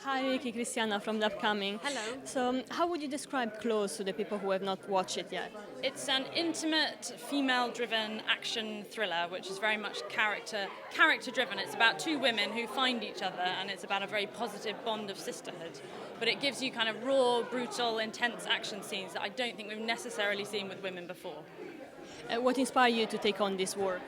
Hi, Vicky, Cristiana from the upcoming. Hello. So, how would you describe Close to the people who have not watched it yet? It's an intimate, female-driven action thriller, which is very much character-driven. It's about two women who find each other, and it's about a very positive bond of sisterhood. But it gives you kind of raw, brutal, intense action scenes that I don't think we've necessarily seen with women before. What inspired you to take on this work?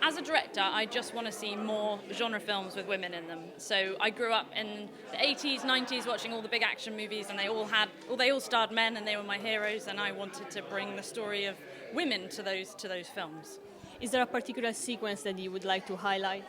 As a director, I just want to see more genre films with women in them. So I grew up in the 80s, 90s watching all the big action movies, and they all starred men, and they were my heroes, and I wanted to bring the story of women to those films. Is there a particular sequence that you would like to highlight?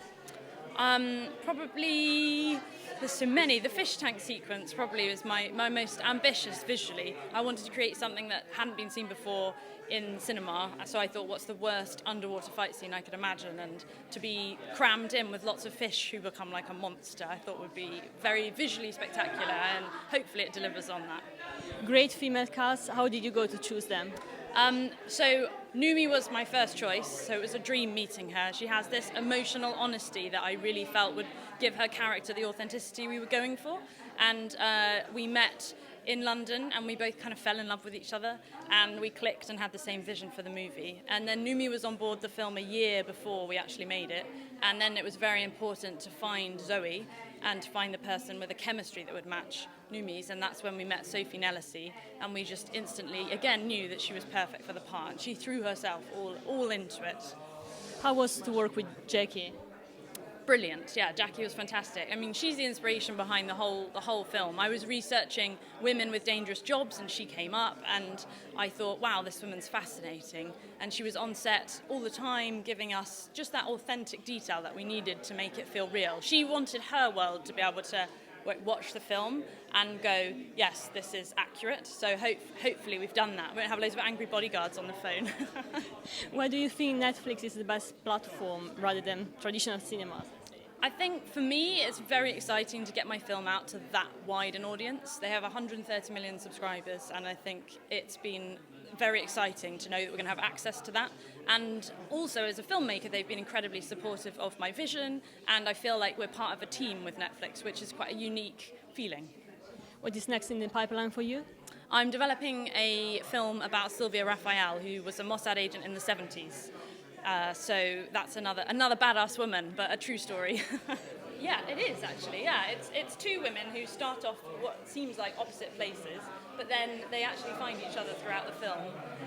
Probably, there's so many. The fish tank sequence probably was my most ambitious visually. I wanted to create something that hadn't been seen before in cinema, so I thought, what's the worst underwater fight scene I could imagine? And to be crammed in with lots of fish who become like a monster, I thought would be very visually spectacular, and hopefully it delivers on that. Great female cast. How did you go to choose them? So Noomi was my first choice, so it was a dream meeting her. She has this emotional honesty that I really felt would give her character the authenticity we were going for. And we met in London, and we both kind of fell in love with each other, and we clicked and had the same vision for the movie. And then Noomi was on board the film a year before we actually made it, and then it was very important to find Zoe and to find the person with a chemistry that would match Noomi's, and that's when we met Sophie Nellisy, and we just instantly, again, knew that she was perfect for the part, and she threw herself all into it. How was to work with Jackie? Brilliant, yeah, Jackie was fantastic. I mean, she's the inspiration behind the whole film. I was researching women with dangerous jobs, and she came up, and I thought, wow, this woman's fascinating. And she was on set all the time, giving us just that authentic detail that we needed to make it feel real. She wanted her world to be able to watch the film and go, yes, this is accurate. So hopefully we've done that. We won't have loads of angry bodyguards on the phone. Why do you think Netflix is the best platform rather than traditional cinemas? I think for me it's very exciting to get my film out to that wide an audience. They have 130 million subscribers, and I think it's been very exciting to know that we're going to have access to that. And also as a filmmaker, they've been incredibly supportive of my vision, and I feel like we're part of a team with Netflix, which is quite a unique feeling. What is next in the pipeline for you? I'm developing a film about Sylvia Raphael, who was a Mossad agent in the 70s. So that's another badass woman, but a true story. Yeah, it is actually. Yeah, it's two women who start off what seems like opposite places, but then they actually find each other throughout the film.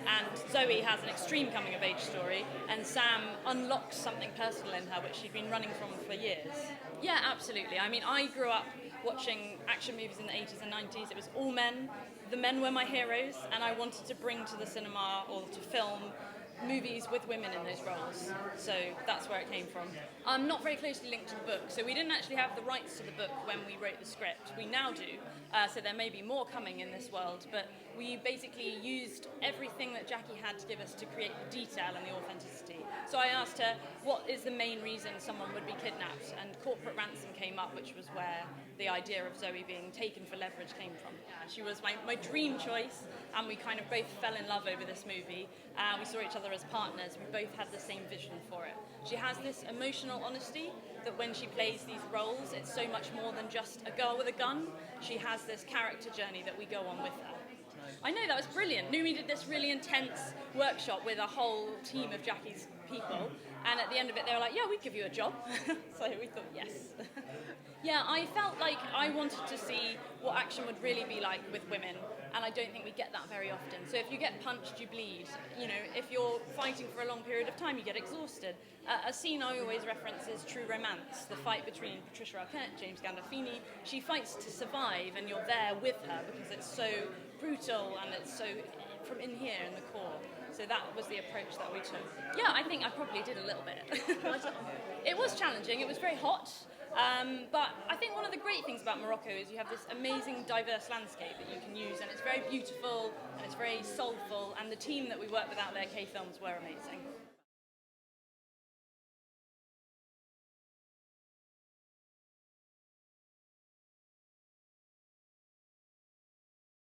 And Zoe has an extreme coming-of-age story, and Sam unlocks something personal in her, which she'd been running from for years. Yeah, absolutely. I mean, I grew up watching action movies in the 80s and 90s. It was all men. The men were my heroes, and I wanted to bring to the cinema or to film movies with women in those roles, so that's where it came from. I'm not very closely linked to the book, so we didn't actually have the rights to the book when we wrote the script. We now do, so there may be more coming in this world, but we basically used everything that Jackie had to give us to create the detail and the authenticity. So I asked her, what is the main reason someone would be kidnapped? And corporate ransom came up, which was where the idea of Zoe being taken for leverage came from. She was my dream choice, and we kind of both fell in love over this movie. We saw each other as partners. We both had the same vision for it. She has this emotional honesty that when she plays these roles, it's so much more than just a girl with a gun. She has this character journey that we go on with her. I know, that was brilliant. Noomi did this really intense workshop with a whole team of Jackie's people, and at the end of it they were like, yeah, we'd give you a job. So we thought, yes. Yeah, I felt like I wanted to see what action would really be like with women, and I don't think we get that very often. So if you get punched, you bleed. You know, if you're fighting for a long period of time, you get exhausted. A scene I always reference is True Romance, the fight between Patricia Arquette, James Gandolfini. She fights to survive, and you're there with her because it's so brutal and it's so from in here in the core. So that was the approach that we took. Yeah, I think I probably did a little bit. It was challenging. It was very hot. But I think one of the great things about Morocco is you have this amazing diverse landscape that you can use, and it's very beautiful and it's very soulful, and the team that we worked with out there, K Films, were amazing.